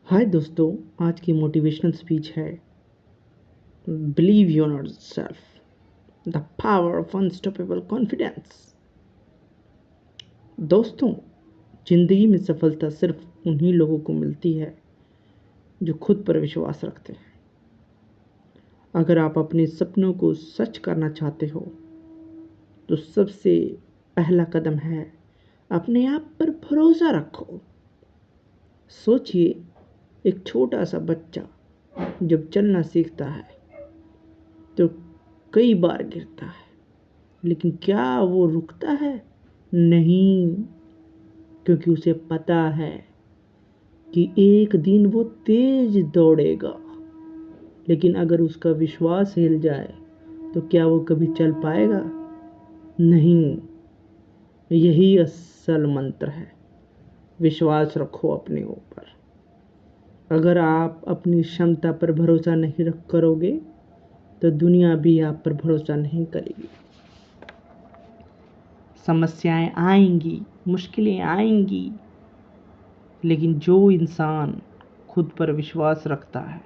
हाय दोस्तों, आज की मोटिवेशनल स्पीच है believe your self the power of unstoppable confidence. दोस्तों, जिंदगी में सफलता सिर्फ उन्हीं लोगों को मिलती है जो खुद पर विश्वास रखते हैं। अगर आप अपने सपनों को सच करना चाहते हो तो सबसे पहला कदम है अपने आप पर भरोसा रखो। सोचिए, एक छोटा सा बच्चा जब चलना सीखता है तो कई बार गिरता है, लेकिन क्या वो रुकता है? नहीं, क्योंकि उसे पता है कि एक दिन वो तेज दौड़ेगा। लेकिन अगर उसका विश्वास हिल जाए तो क्या वो कभी चल पाएगा? नहीं। यही असल मंत्र है, विश्वास रखो अपने ऊपर। अगर आप अपनी क्षमता पर भरोसा नहीं रख करोगे तो दुनिया भी आप पर भरोसा नहीं करेगी। समस्याएं आएंगी, मुश्किलें आएंगी, लेकिन जो इंसान खुद पर विश्वास रखता है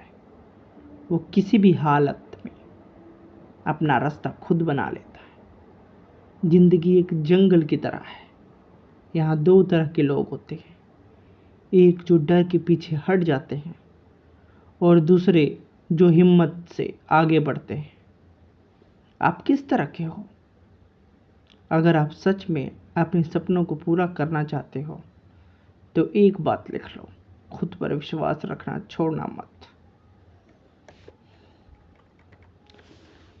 वो किसी भी हालत में अपना रास्ता खुद बना लेता है। जिंदगी एक जंगल की तरह है। यहाँ दो तरह के लोग होते हैं, एक जो डर के पीछे हट जाते हैं और दूसरे जो हिम्मत से आगे बढ़ते हैं। आप किस तरह के हो? अगर आप सच में अपने सपनों को पूरा करना चाहते हो तो एक बात लिख लो, खुद पर विश्वास रखना छोड़ना मत।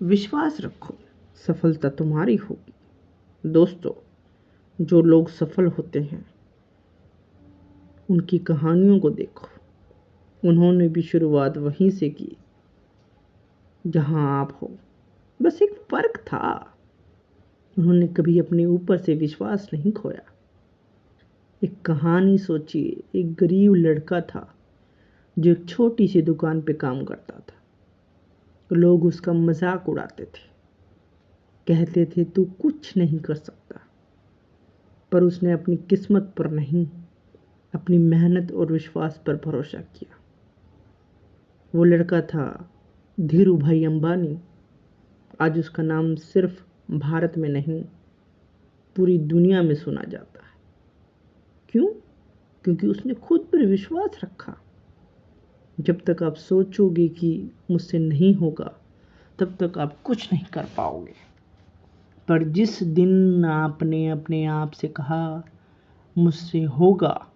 विश्वास रखो, सफलता तुम्हारी होगी। दोस्तों, जो लोग सफल होते हैं उनकी कहानियों को देखो। उन्होंने भी शुरुआत वहीं से की जहां आप हो। बस एक फर्क था, उन्होंने कभी अपने ऊपर से विश्वास नहीं खोया। एक कहानी सोचिए, एक गरीब लड़का था जो एक छोटी सी दुकान पे काम करता था। लोग उसका मजाक उड़ाते थे, कहते थे तू कुछ नहीं कर सकता। पर उसने अपनी किस्मत पर नहीं, अपनी मेहनत और विश्वास पर भरोसा किया। वो लड़का था धीरू भाई अंबानी। आज उसका नाम सिर्फ भारत में नहीं, पूरी दुनिया में सुना जाता है। क्यों? क्योंकि उसने खुद पर विश्वास रखा। जब तक आप सोचोगे कि मुझसे नहीं होगा, तब तक आप कुछ नहीं कर पाओगे। पर जिस दिन आपने अपने आप से कहा मुझसे होगा,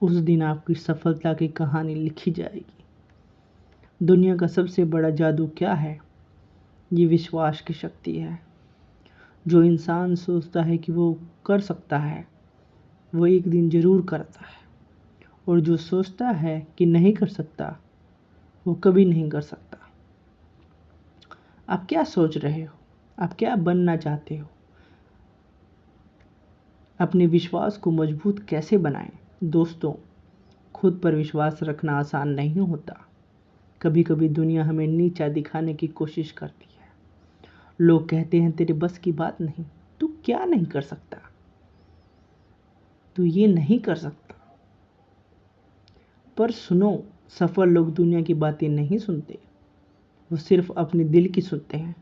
उस दिन आपकी सफलता की कहानी लिखी जाएगी। दुनिया का सबसे बड़ा जादू क्या है? ये विश्वास की शक्ति है। जो इंसान सोचता है कि वो कर सकता है, वो एक दिन जरूर करता है। और जो सोचता है कि नहीं कर सकता, वो कभी नहीं कर सकता। आप क्या सोच रहे हो? आप क्या बनना चाहते हो? अपने विश्वास को मजबूत कैसे बनाएं? दोस्तों, खुद पर विश्वास रखना आसान नहीं होता। कभी कभी दुनिया हमें नीचा दिखाने की कोशिश करती है। लोग कहते हैं तेरे बस की बात नहीं, तू क्या नहीं कर सकता, तू ये नहीं कर सकता। पर सुनो, सफल लोग दुनिया की बातें नहीं सुनते, वो सिर्फ अपने दिल की सुनते हैं।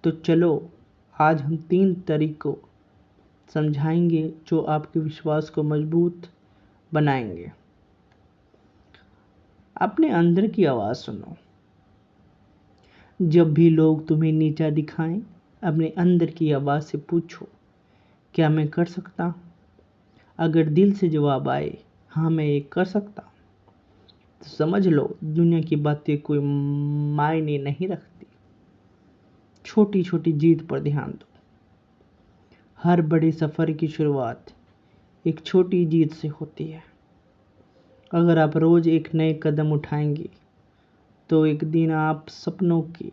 तो चलो, आज हम 3 तरीकों समझाएंगे जो आपके विश्वास को मजबूत बनाएंगे। अपने अंदर की आवाज़ सुनो। जब भी लोग तुम्हें नीचा दिखाएं, अपने अंदर की आवाज़ से पूछो, क्या मैं कर सकता हूँ? अगर दिल से जवाब आए, हाँ मैं ये कर सकता हूँ, तो समझ लो दुनिया की बातें कोई मायने नहीं रखती। छोटी छोटी जीत पर ध्यान दो। हर बड़े सफ़र की शुरुआत एक छोटी जीत से होती है। अगर आप रोज़ एक नए कदम उठाएंगे तो एक दिन आप सपनों के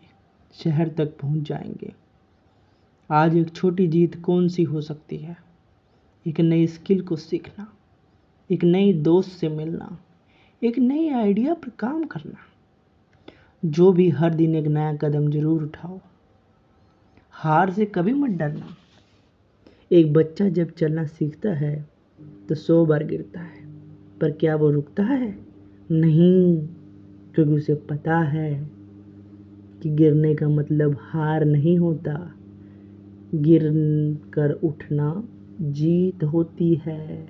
शहर तक पहुंच जाएंगे। आज एक छोटी जीत कौन सी हो सकती है? एक नई स्किल को सीखना, एक नई दोस्त से मिलना, एक नई आइडिया पर काम करना। जो भी, हर दिन एक नया कदम जरूर उठाओ। हार से कभी मत डरना। एक बच्चा जब चलना सीखता है तो 100 बार गिरता है, पर क्या वो रुकता है? नहीं, क्योंकि उसे पता है कि गिरने का मतलब हार नहीं होता, गिर कर उठना जीत होती है।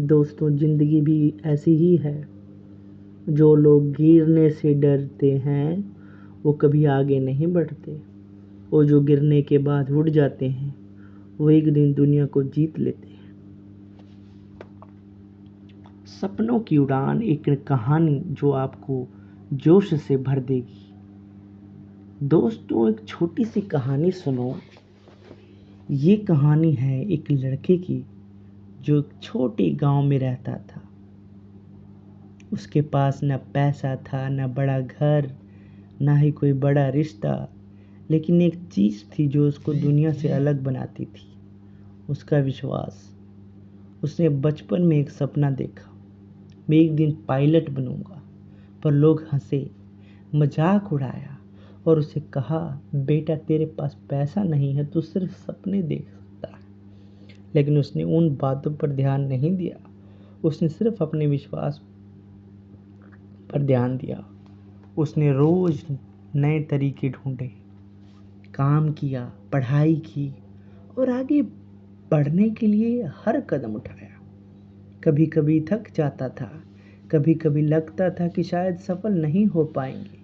दोस्तों, जिंदगी भी ऐसी ही है। जो लोग गिरने से डरते हैं वो कभी आगे नहीं बढ़ते, और जो गिरने के बाद उठ जाते हैं वो एक दिन दुनिया को जीत लेते हैं। सपनों की उड़ान एक कहानी जो आपको जोश से भर देगी। दोस्तों, एक छोटी सी कहानी सुनो। ये कहानी है एक लड़के की जो एक छोटे गांव में रहता था। उसके पास न पैसा था, न बड़ा घर, ना ही कोई बड़ा रिश्ता, लेकिन एक चीज़ थी जो उसको दुनिया से अलग बनाती थी, उसका विश्वास। उसने बचपन में एक सपना देखा, मैं एक दिन पायलट बनूंगा। पर लोग हंसे, मजाक उड़ाया और उसे कहा, बेटा तेरे पास पैसा नहीं है, तू सिर्फ सपने देख सकता है। लेकिन उसने उन बातों पर ध्यान नहीं दिया, उसने सिर्फ अपने विश्वास पर ध्यान दिया। उसने रोज नए तरीके ढूंढे, काम किया, पढ़ाई की और आगे बढ़ने के लिए हर कदम उठाया। कभी कभी थक जाता था, कभी कभी लगता था कि शायद सफल नहीं हो पाएंगे,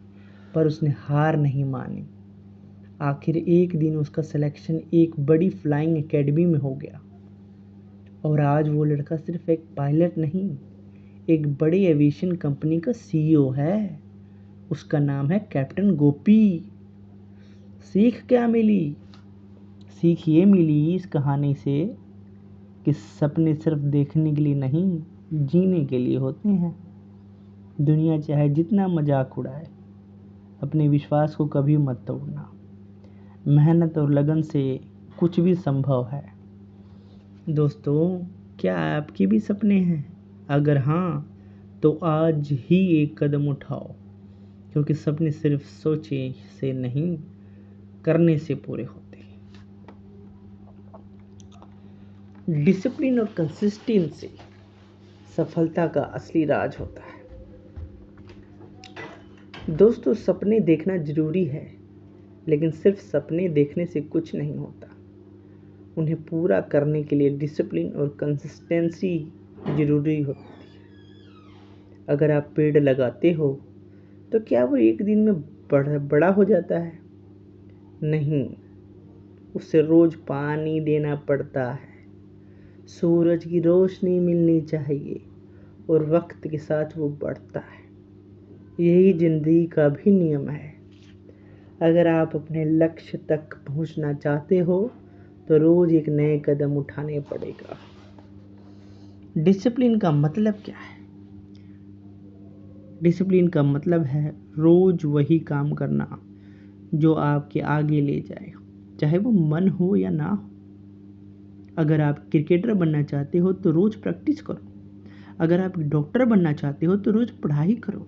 पर उसने हार नहीं मानी। आखिर एक दिन उसका सिलेक्शन एक बड़ी फ्लाइंग एकेडमी में हो गया, और आज वो लड़का सिर्फ एक पायलट नहीं, एक बड़ी एविएशन कंपनी का सीईओ है। उसका नाम है कैप्टन गोपी। सीख क्या मिली? सीख ये मिली इस कहानी से कि सपने सिर्फ देखने के लिए नहीं, जीने के लिए होते हैं। दुनिया चाहे जितना मजाक उड़ाए, अपने विश्वास को कभी मत तोड़ना। मेहनत और लगन से कुछ भी संभव है। दोस्तों, क्या आपके भी सपने हैं? अगर हाँ, तो आज ही एक कदम उठाओ, क्योंकि सपने सिर्फ सोचे से नहीं, करने से पूरे होते हैं। डिसिप्लिन और कंसिस्टेंसी सफलता का असली राज होता है। दोस्तों, सपने देखना जरूरी है, लेकिन सिर्फ सपने देखने से कुछ नहीं होता। उन्हें पूरा करने के लिए डिसिप्लिन और कंसिस्टेंसी जरूरी होती है। अगर आप पेड़ लगाते हो तो क्या वो एक दिन में बड़ा हो जाता है? नहीं, उसे रोज पानी देना पड़ता है, सूरज की रोशनी मिलनी चाहिए, और वक्त के साथ वो बढ़ता है। यही जिंदगी का भी नियम है। अगर आप अपने लक्ष्य तक पहुंचना चाहते हो तो रोज एक नए कदम उठाने पड़ेगा। डिसिप्लिन का मतलब क्या है? डिसिप्लिन का मतलब है रोज वही काम करना जो आपके आगे ले जाए, चाहे वो मन हो या ना हो। अगर आप क्रिकेटर बनना चाहते हो तो रोज प्रैक्टिस करो। अगर आप डॉक्टर बनना चाहते हो तो रोज पढ़ाई करो।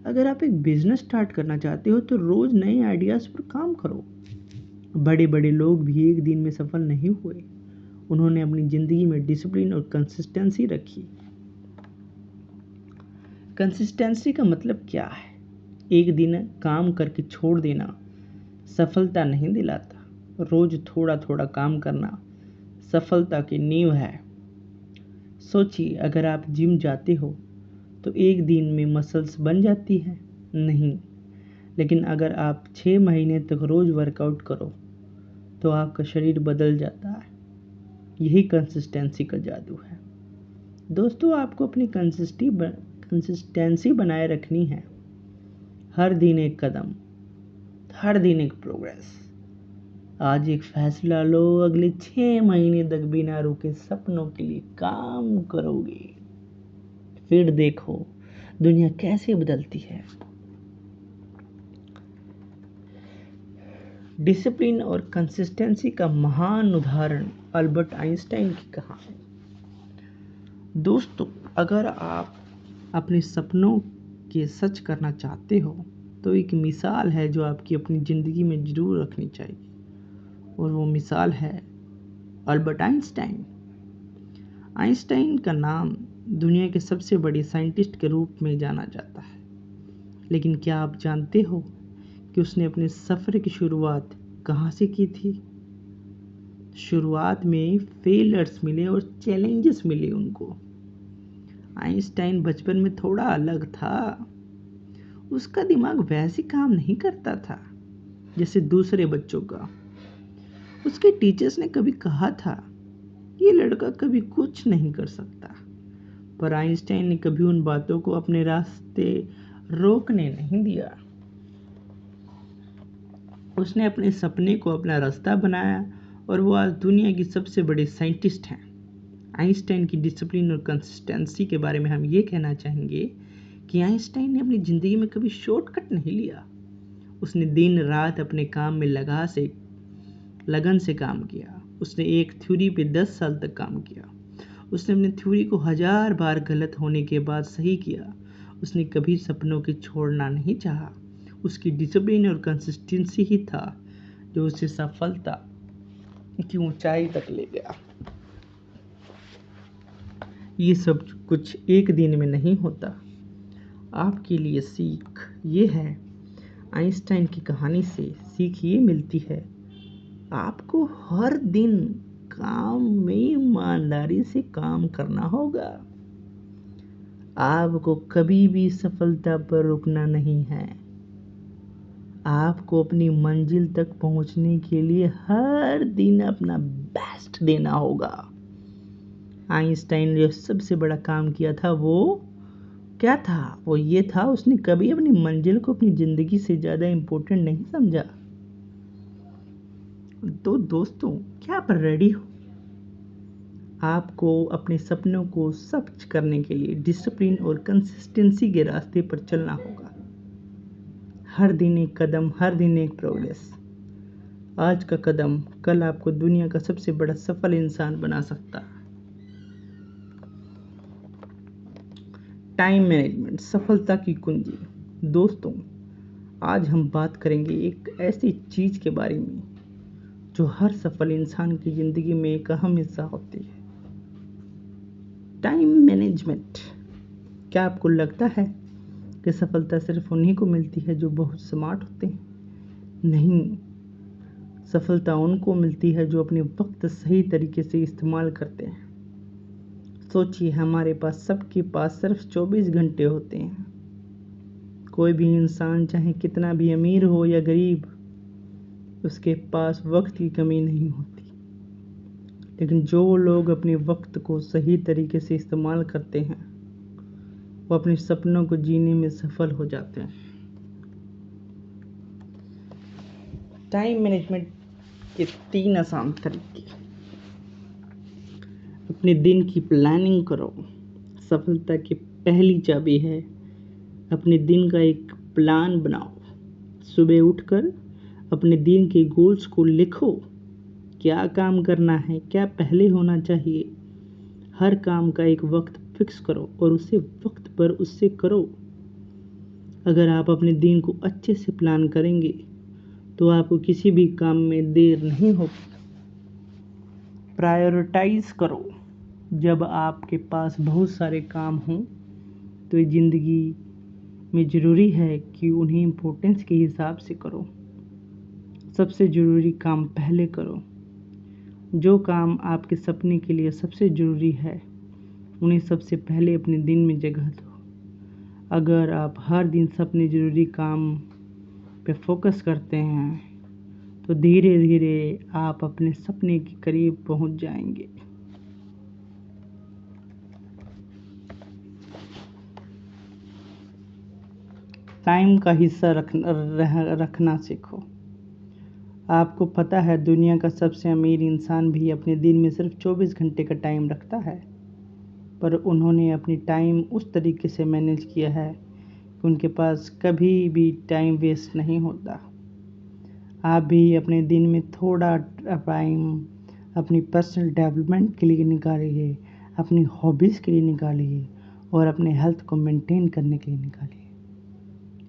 अगर आप एक बिजनेस स्टार्ट करना चाहते हो तो रोज नए आइडियाज पर काम करो। बड़े बड़े लोग भी एक दिन में सफल नहीं हुए, उन्होंने अपनी जिंदगी में डिसिप्लिन और कंसिस्टेंसी रखी। कंसिस्टेंसी का मतलब क्या है? एक दिन काम करके छोड़ देना सफलता नहीं दिलाता। रोज थोड़ा थोड़ा काम करना सफलता की नींव है। सोचिए, अगर आप जिम जाते हो तो एक दिन में मसल्स बन जाती है? नहीं, लेकिन अगर आप 6 महीने तक रोज वर्कआउट करो तो आपका शरीर बदल जाता है। यही कंसिस्टेंसी का जादू है। दोस्तों, आपको अपनी कंसिस्टेंसी बनाए रखनी है। हर दिन एक कदम, हर दिन एक प्रोग्रेस। आज एक फैसला लो, अगले 6 महीने तक बिना रुके सपनों के लिए काम करोगे, फिर देखो दुनिया कैसे बदलती है। डिसिप्लिन और कंसिस्टेंसी का महान उदाहरण अल्बर्ट आइंस्टाइन की कहानी। दोस्तों, अगर आप अपने सपनों के सच करना चाहते हो तो एक मिसाल है जो आपकी अपनी ज़िंदगी में ज़रूर रखनी चाहिए, और वो मिसाल है अल्बर्ट आइंस्टाइन। आइंस्टाइन का नाम दुनिया के सबसे बड़े साइंटिस्ट के रूप में जाना जाता है। लेकिन क्या आप जानते हो कि उसने अपने सफ़र की शुरुआत कहाँ से की थी? शुरुआत में फेलियर्स मिले और चैलेंजेस मिले उनको। आइंस्टाइन बचपन में थोड़ा अलग था। उसका दिमाग वैसे काम नहीं करता था जैसे दूसरे बच्चों का। उसके टीचर्स ने कभी कहा था ये लड़का कभी कुछ नहीं कर सकता, पर आइंस्टाइन ने कभी उन बातों को अपने रास्ते रोकने नहीं दिया। उसने अपने सपने को अपना रास्ता बनाया और वो आज दुनिया की सबसे बड़ी साइंटिस्ट हैं। आइंस्टाइन की डिसिप्लिन और कंसिस्टेंसी के बारे में हम ये कहना चाहेंगे कि आइंस्टाइन ने अपनी ज़िंदगी में कभी शॉर्टकट नहीं लिया। उसने दिन रात अपने काम में लगन से काम किया। उसने एक थ्योरी पे 10 साल तक काम किया। उसने अपनी थ्योरी को 1000 बार गलत होने के बाद सही किया। उसने कभी सपनों को छोड़ना नहीं चाहा। उसकी डिसिप्लिन और कंसिस्टेंसी ही था जो उसे सफलता की ऊंचाई तक ले गया। ये सब कुछ एक दिन में नहीं होता। आपके लिए सीख ये है, आइंस्टाइन की कहानी से सीख ये मिलती है, आपको हर दिन काम में ईमानदारी से काम करना होगा। आपको कभी भी सफलता पर रुकना नहीं है। आपको अपनी मंजिल तक पहुंचने के लिए हर दिन अपना बेस्ट देना होगा। आइंस्टाइन ने जो सबसे बड़ा काम किया था वो क्या था? वो ये था, उसने कभी अपनी मंजिल को अपनी ज़िंदगी से ज़्यादा इम्पोर्टेंट नहीं समझा। तो दोस्तों, क्या आप रेडी हो? आपको अपने सपनों को सच करने के लिए डिसिप्लिन और कंसिस्टेंसी के रास्ते पर चलना होगा। हर दिन एक कदम, हर दिन एक प्रोग्रेस। आज का कदम कल आपको दुनिया का सबसे बड़ा सफल इंसान बना सकता है। टाइम मैनेजमेंट सफलता की कुंजी। दोस्तों, आज हम बात करेंगे एक ऐसी चीज़ के बारे में जो हर सफल इंसान की ज़िंदगी में एक अहम हिस्सा होती है, टाइम मैनेजमेंट। क्या आपको लगता है कि सफलता सिर्फ उन्हीं को मिलती है जो बहुत स्मार्ट होते हैं? नहीं, सफलता उनको मिलती है जो अपने वक्त सही तरीके से इस्तेमाल करते हैं। सोचिए, हमारे पास सबके पास सिर्फ 24 घंटे होते हैं। कोई भी इंसान चाहे कितना भी अमीर हो या गरीब, उसके पास वक्त की कमी नहीं होती। लेकिन जो लोग अपने वक्त को सही तरीके से इस्तेमाल करते हैं वो अपने सपनों को जीने में सफल हो जाते हैं। टाइम मैनेजमेंट के 3 आसान तरीके। अपने दिन की प्लानिंग करो। सफलता की पहली चाबी है अपने दिन का एक प्लान बनाओ। सुबह उठकर अपने दिन के गोल्स को लिखो। क्या काम करना है, क्या पहले होना चाहिए। हर काम का एक वक्त फिक्स करो और उसे वक्त पर उससे करो। अगर आप अपने दिन को अच्छे से प्लान करेंगे तो आपको किसी भी काम में देर नहीं होगी। प्रायोरिटाइज करो। जब आपके पास बहुत सारे काम हों तो ये ज़िंदगी में ज़रूरी है कि उन्हें इम्पोर्टेंस के हिसाब से करो। सबसे ज़रूरी काम पहले करो। जो काम आपके सपने के लिए सबसे ज़रूरी है उन्हें सबसे पहले अपने दिन में जगह दो। अगर आप हर दिन अपने ज़रूरी काम पे फोकस करते हैं तो धीरे धीरे आप अपने सपने के करीब पहुंच जाएंगे। टाइम का हिस्सा रखना सीखो। आपको पता है दुनिया का सबसे अमीर इंसान भी अपने दिन में सिर्फ 24 घंटे का टाइम रखता है, पर उन्होंने अपनी टाइम उस तरीके से मैनेज किया है कि उनके पास कभी भी टाइम वेस्ट नहीं होता। आप भी अपने दिन में थोड़ा टाइम अपनी पर्सनल डेवलपमेंट के लिए निकालिए, अपनी हॉबीज़ के लिए निकालिए और अपने हेल्थ को मेंटेन करने के लिए निकालिए।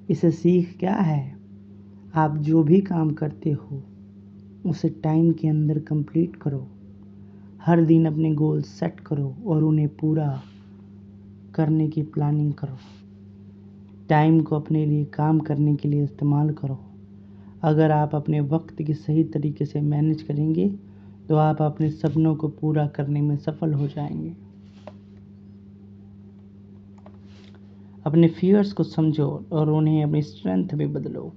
इससे सीख क्या है? आप जो भी काम करते हो उसे टाइम के अंदर कंप्लीट करो। हर दिन अपने गोल सेट करो और उन्हें पूरा करने की प्लानिंग करो। टाइम को अपने लिए काम करने के लिए इस्तेमाल करो। अगर आप अपने वक्त की सही तरीके से मैनेज करेंगे तो आप अपने सपनों को पूरा करने में सफल हो जाएंगे। अपने फियर्स को समझो और उन्हें अपनी स्ट्रेंथ में बदलो।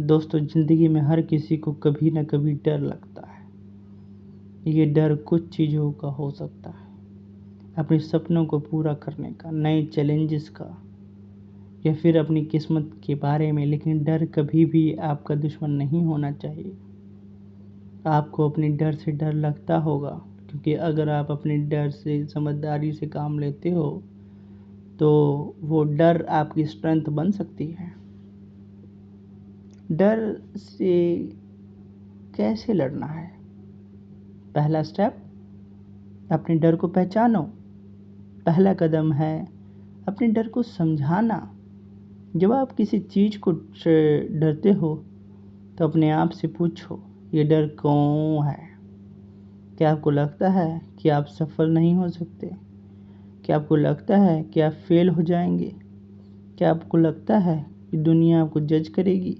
दोस्तों, ज़िंदगी में हर किसी को कभी न कभी डर लगता है। ये डर कुछ चीज़ों का हो सकता है, अपने सपनों को पूरा करने का, नए चैलेंजेस का, या फिर अपनी किस्मत के बारे में। लेकिन डर कभी भी आपका दुश्मन नहीं होना चाहिए। आपको अपने डर से डर लगता होगा, क्योंकि अगर आप अपने डर से समझदारी से काम लेते हो तो वो डर आपकी स्ट्रेंथ बन सकती है। डर से कैसे लड़ना है? पहला स्टेप, अपने डर को पहचानो। पहला कदम है अपने डर को समझाना। जब आप किसी चीज़ को डरते हो तो अपने आप से पूछो, ये डर क्यों है? क्या आपको लगता है कि आप सफल नहीं हो सकते? क्या आपको लगता है कि आप फेल हो जाएंगे? क्या आपको लगता है कि दुनिया आपको जज करेगी?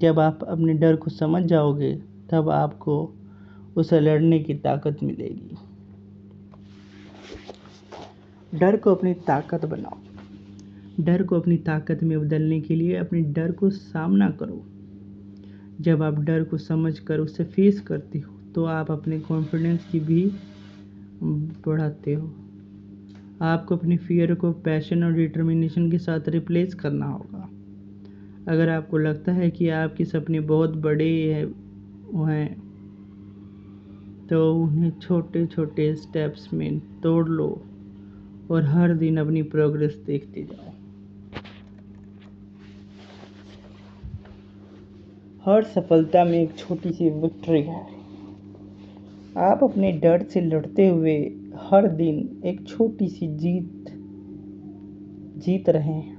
जब आप अपने डर को समझ जाओगे तब आपको उसे लड़ने की ताकत मिलेगी। डर को अपनी ताकत बनाओ। डर को अपनी ताकत में बदलने के लिए अपने डर को सामना करो। जब आप डर को समझकर उसे फेस करते हो तो आप अपने कॉन्फिडेंस की भी बढ़ाते हो। आपको अपनी फियर को पैशन और डिटर्मिनेशन के साथ रिप्लेस करना होगा। अगर आपको लगता है कि आपके सपने बहुत बड़े हैं तो उन्हें छोटे छोटे स्टेप्स में तोड़ लो और हर दिन अपनी प्रोग्रेस देखते जाओ। हर सफलता में एक छोटी सी विक्ट्री है। आप अपने डर से लड़ते हुए हर दिन एक छोटी सी जीत रहे हैं।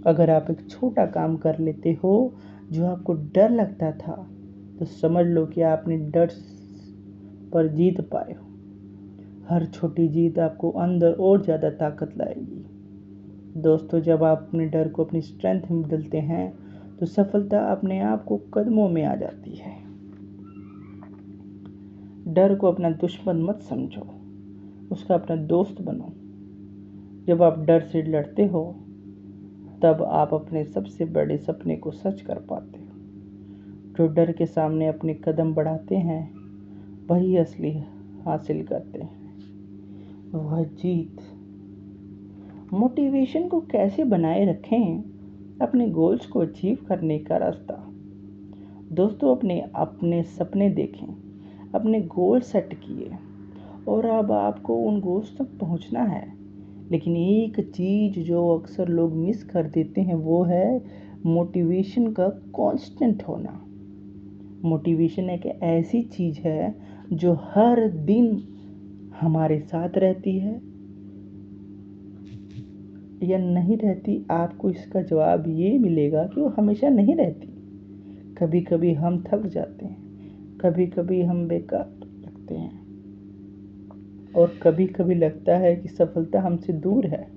अगर आप एक छोटा काम कर लेते हो जो आपको डर लगता था तो समझ लो कि आपने डर पर जीत पाए हो। हर छोटी जीत आपको अंदर और ज़्यादा ताकत लाएगी। दोस्तों, जब आप अपने डर को अपनी स्ट्रेंथ में बदलते हैं तो सफलता अपने आप को कदमों में आ जाती है। डर को अपना दुश्मन मत समझो, उसका अपना दोस्त बनो। जब आप डर से लड़ते हो तब आप अपने सबसे बड़े सपने को सच कर पाते हो। जो डर के सामने अपने कदम बढ़ाते हैं वही असली हासिल करते हैं, वह जीत। मोटिवेशन को कैसे बनाए रखें? अपने गोल्स को अचीव करने का रास्ता। दोस्तों, अपने सपने देखें, अपने गोल सेट किए और अब आपको उन गोल्स तक पहुंचना है। लेकिन एक चीज़ जो अक्सर लोग मिस कर देते हैं वो है मोटिवेशन का कांस्टेंट होना। मोटिवेशन एक ऐसी चीज़ है जो हर दिन हमारे साथ रहती है या नहीं रहती। आपको इसका जवाब ये मिलेगा कि वो हमेशा नहीं रहती। कभी कभी हम थक जाते हैं, कभी कभी हम बेकार लगते हैं और कभी कभी लगता है कि सफलता हमसे दूर है।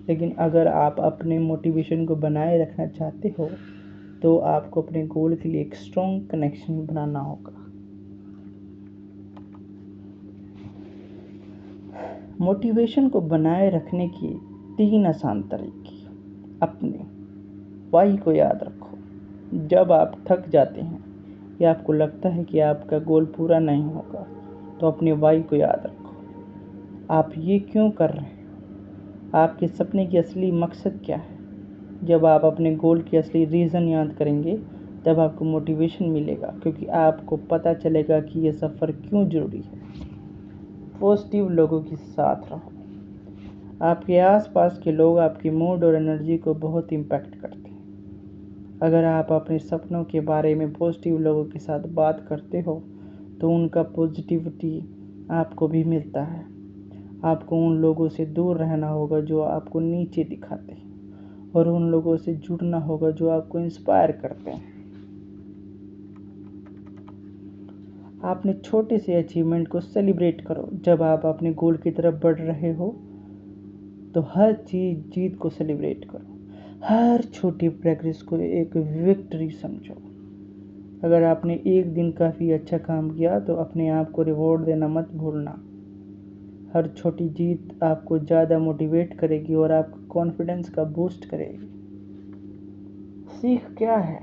लेकिन अगर आप अपने मोटिवेशन को बनाए रखना चाहते हो तो आपको अपने गोल के लिए एक स्ट्रॉन्ग कनेक्शन बनाना होगा। मोटिवेशन को बनाए रखने की 3 आसान तरीके। अपने वाई को याद रखो। जब आप थक जाते हैं या आपको लगता है कि आपका गोल पूरा नहीं होगा तो अपने वाई को याद रखो। आप ये क्यों कर रहे हैं? आपके सपने की असली मकसद क्या है? जब आप अपने गोल की असली रीज़न याद करेंगे तब आपको मोटिवेशन मिलेगा, क्योंकि आपको पता चलेगा कि ये सफ़र क्यों ज़रूरी है। पॉजिटिव लोगों के साथ रहो। आपके आसपास के लोग आपकी मूड और एनर्जी को बहुत इम्पैक्ट करते हैं। अगर आप अपने सपनों के बारे में पॉजिटिव लोगों के साथ बात करते हो तो उनका पॉजिटिविटी आपको भी मिलता है। आपको उन लोगों से दूर रहना होगा जो आपको नीचे दिखाते हैं और उन लोगों से जुड़ना होगा जो आपको इंस्पायर करते हैं। आपने छोटे से अचीवमेंट को सेलिब्रेट करो। जब आप अपने गोल की तरफ बढ़ रहे हो तो हर चीज़ जीत को सेलिब्रेट करो, हर छोटी प्रोग्रेस को एक विक्ट्री समझो। अगर आपने एक दिन काफ़ी अच्छा काम किया तो अपने आप को रिवॉर्ड देना मत भूलना। हर छोटी जीत आपको ज़्यादा मोटिवेट करेगी और आपका कॉन्फिडेंस का बूस्ट करेगी। सीख क्या है?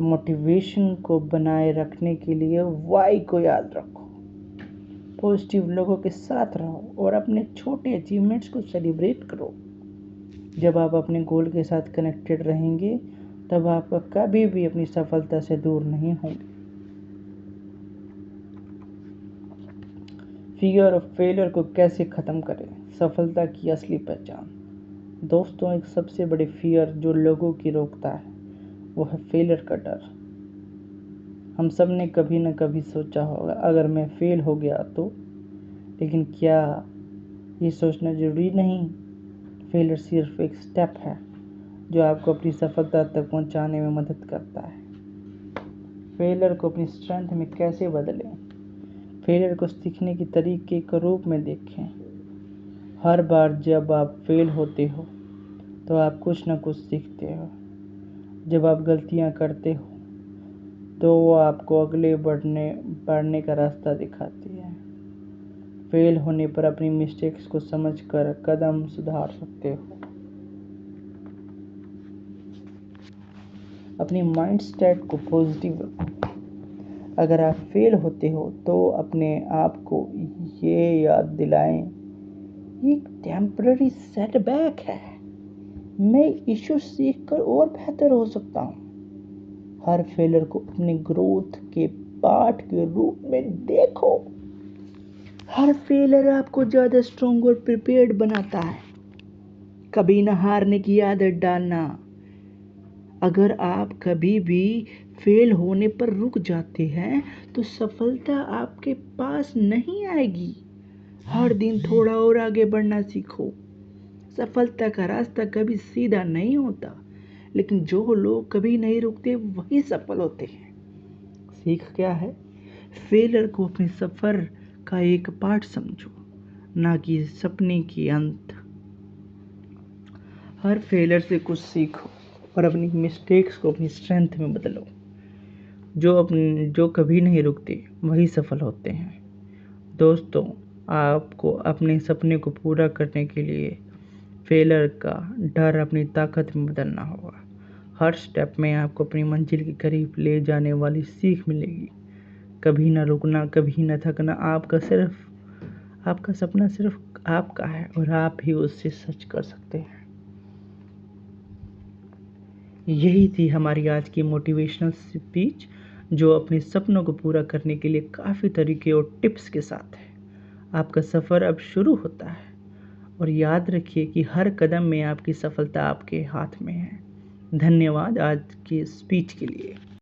मोटिवेशन को बनाए रखने के लिए वाई को याद रखो, पॉजिटिव लोगों के साथ रहो और अपने छोटे अचीवमेंट्स को सेलिब्रेट करो। जब आप अपने गोल के साथ कनेक्टेड रहेंगे तब आप कभी भी अपनी सफलता से दूर नहीं होंगे। फियर ऑफ फेलियर को कैसे ख़त्म करें? सफलता की असली पहचान। दोस्तों, एक सबसे बड़ी फियर जो लोगों की रोकता है वो है फेलियर का डर। हम सब ने कभी न कभी सोचा होगा अगर मैं फेल हो गया तो, लेकिन क्या ये सोचना ज़रूरी नहीं? फेलियर सिर्फ एक स्टेप है जो आपको अपनी सफलता तक पहुंचाने में मदद करता है। फेलियर को अपनी स्ट्रेंथ में कैसे बदलें? फेलियर को सीखने के तरीके के रूप में देखें। हर बार जब आप फेल होते हो तो आप कुछ न कुछ सीखते हो। जब आप गलतियां करते हो तो वो आपको अगले बढ़ने का रास्ता दिखाती है। फेल होने पर अपनी मिस्टेक्स को समझकर कदम सुधार सकते हो। अपनी माइंड सेट को पॉजिटिव रखो। अगर आप फेल होते हो तो अपने आप को ये याद दिलाएं, ये एक टेम्पररी सेटबैक है, मैं इशू सीखकर और बेहतर हो सकता हूँ। हर फेलियर को अपने ग्रोथ के पार्ट के रूप में देखो। हर फेलियर आपको ज़्यादा स्ट्रॉन्ग और प्रिपेयर्ड बनाता है। कभी ना हारने की आदत डालना। अगर आप कभी भी फेल होने पर रुक जाते हैं तो सफलता आपके पास नहीं आएगी। हर दिन थोड़ा और आगे बढ़ना सीखो। सफलता का रास्ता कभी सीधा नहीं होता, लेकिन जो लोग कभी नहीं रुकते वही सफल होते हैं। सीख क्या है? फेलियर को अपने सफ़र का एक पार्ट समझो, ना कि सपने की अंत। हर फेलियर से कुछ सीखो और अपनी मिस्टेक्स को अपनी स्ट्रेंथ में बदलो। जो कभी नहीं रुकते वही सफल होते हैं। दोस्तों, आपको अपने सपने को पूरा करने के लिए फेलियर का डर अपनी ताकत में बदलना होगा। हर स्टेप में आपको अपनी मंजिल के करीब ले जाने वाली सीख मिलेगी। कभी ना रुकना, कभी ना थकना। आपका सपना सिर्फ आपका है और आप ही उससे सच कर सकते हैं। यही थी हमारी आज की मोटिवेशनल स्पीच, जो अपने सपनों को पूरा करने के लिए काफ़ी तरीके और टिप्स के साथ है। आपका सफ़र अब शुरू होता है और याद रखिए कि हर कदम में आपकी सफलता आपके हाथ में है। धन्यवाद आज की स्पीच के लिए।